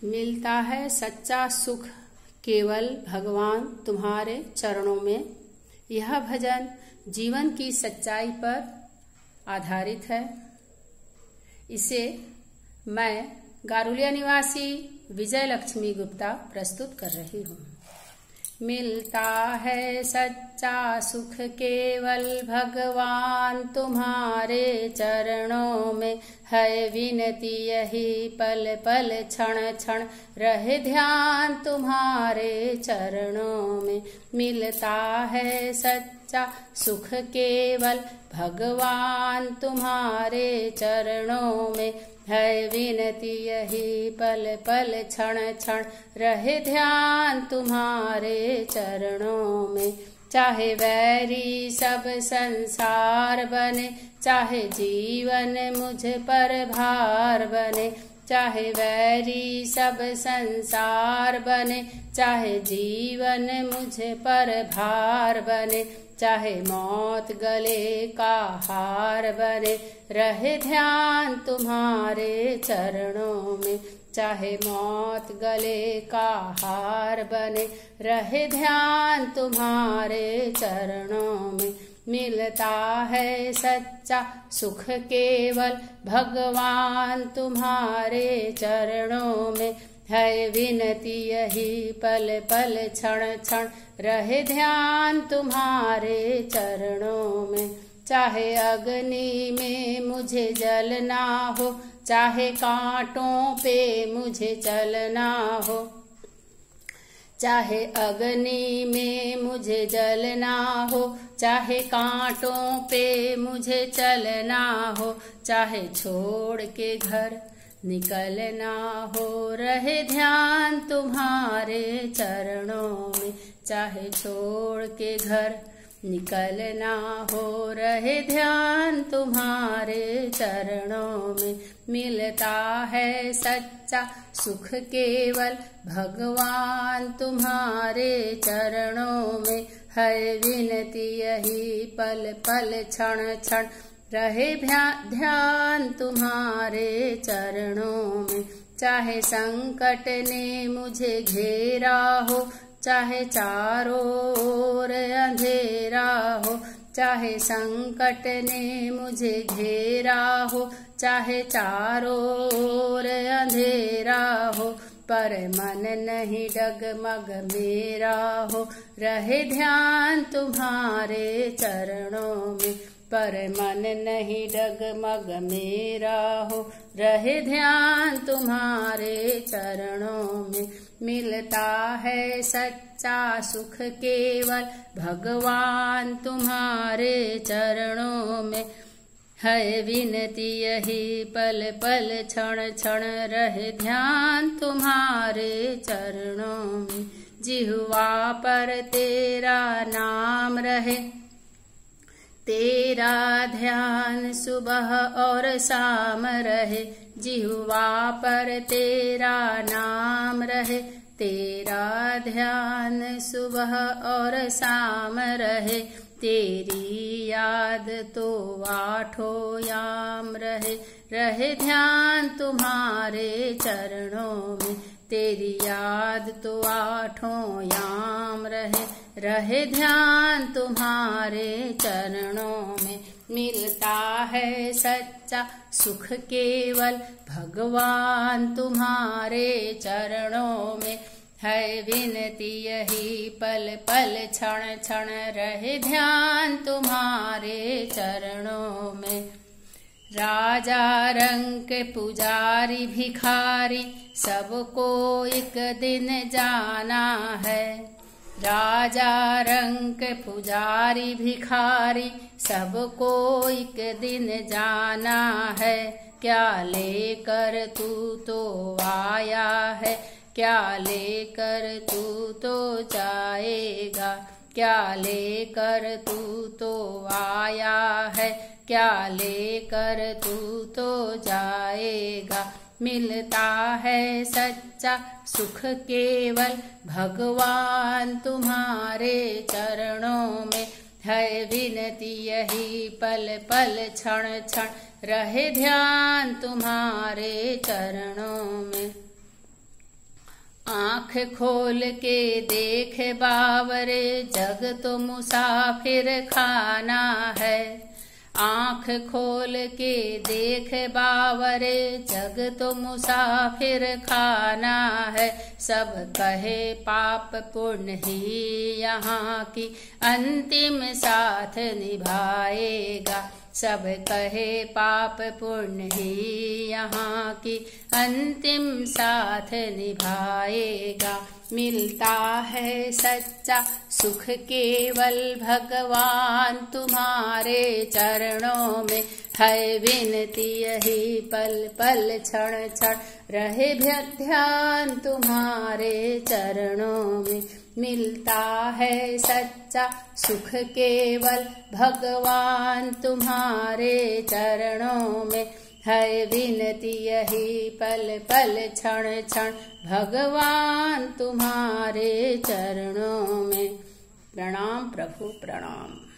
मिलता है सच्चा सुख केवल भगवान तुम्हारे चरणों में। यह भजन जीवन की सच्चाई पर आधारित है। इसे मैं गारुलिया निवासी विजय लक्ष्मी गुप्ता प्रस्तुत कर रही हूँ। मिलता है सच्चा सुख केवल भगवान तुम्हारे चरणों में, है विनती यही पल पल क्षण क्षण रहे ध्यान तुम्हारे चरणों में। मिलता है सच्चा सुख केवल भगवान तुम्हारे चरणों में, है विनती यही पल पल क्षण क्षण रहे ध्यान तुम्हारे चरणों में। चाहे वैरी सब संसार बने, चाहे जीवन मुझ पर भार बने, चाहे वैरी सब संसार बने, चाहे जीवन मुझ पर भार बने, चाहे मौत गले का हार बने, रहे ध्यान तुम्हारे चरणों में। चाहे मौत गले का हार बने, रहे ध्यान तुम्हारे चरणों में। मिलता है सच्चा सुख केवल भगवान तुम्हारे चरणों में, है विनती यही पल पल क्षण क्षण रहे ध्यान तुम्हारे चरणों में। चाहे अग्नि में मुझे जलना हो, चाहे कांटों पे मुझे चलना हो, चाहे अग्नि में मुझे जलना हो, चाहे कांटों पे मुझे चलना हो, चाहे छोड़ के घर निकलना हो, रहे ध्यान तुम्हारे चरणों में। चाहे छोड़ के घर निकलना हो, रहे ध्यान तुम्हारे चरणों में। मिलता है सच्चा सुख केवल भगवान तुम्हारे चरणों में, है विनती यही पल पल क्षण क्षण रहे ध्यान तुम्हारे चरणों में। चाहे संकट ने मुझे घेरा हो, चाहे चारों ओर अंधेरा हो, चाहे संकट ने मुझे घेरा हो, चाहे चारों ओर अंधेरा हो, पर मन नहीं डगमग मेरा हो, रहे ध्यान तुम्हारे चरणों में। पर मन नहीं डगमग मेरा हो, रहे ध्यान तुम्हारे चरणों में। मिलता है सच्चा सुख केवल भगवान तुम्हारे चरणों में, है विनती यही पल पल क्षण क्षण रहे ध्यान तुम्हारे चरणों में। जिह्वा पर तेरा नाम रहे, तेरा ध्यान सुबह और शाम रहे। जिह्वा पर तेरा नाम रहे, तेरा ध्यान सुबह और शाम रहे। तेरी याद तो आठों याम रहे, रहे ध्यान तुम्हारे चरणों में। तेरी याद तो आठों याम रहे, रहे ध्यान तुम्हारे चरणों में। मिलता है सच्चा सुख केवल भगवान तुम्हारे चरणों में, है विनती यही पल पल क्षण क्षण रहे ध्यान तुम्हारे चरणों में। राजा रंक पुजारी भिखारी सबको एक दिन जाना है। राजा रंक पुजारी भिखारी सबको एक दिन जाना है। क्या लेकर तू तो आया है, क्या लेकर तू तो जाएगा। क्या लेकर तू तो आया है, क्या लेकर तू तो जाएगा। मिलता है सच्चा सुख केवल भगवान तुम्हारे चरणों में, है विनती यही पल पल क्षण क्षण रहे ध्यान तुम्हारे चरणों में। आँख खोल के देख बावरे, जग तो मुसाफिर खाना है। आँख खोल के देख बावरे, जग तो मुसाफिर खाना है। सब कहे पाप पुण्य ही यहाँ की अंतिम साथ निभाएगा। सब कहे पाप पुण्य ही यहाँ की अंतिम साथ निभाएगा। मिलता है सच्चा सुख केवल भगवान तुम्हारे चरणों में है विनती यही पल पल क्षण क्षण रहे ध्यान तुम्हारे चरणों में। मिलता है सच्चा सुख केवल भगवान तुम्हारे चरणों में है विनती यही पल पल क्षण क्षण भगवान तुम्हारे चरणों में। प्रणाम प्रभु प्रणाम।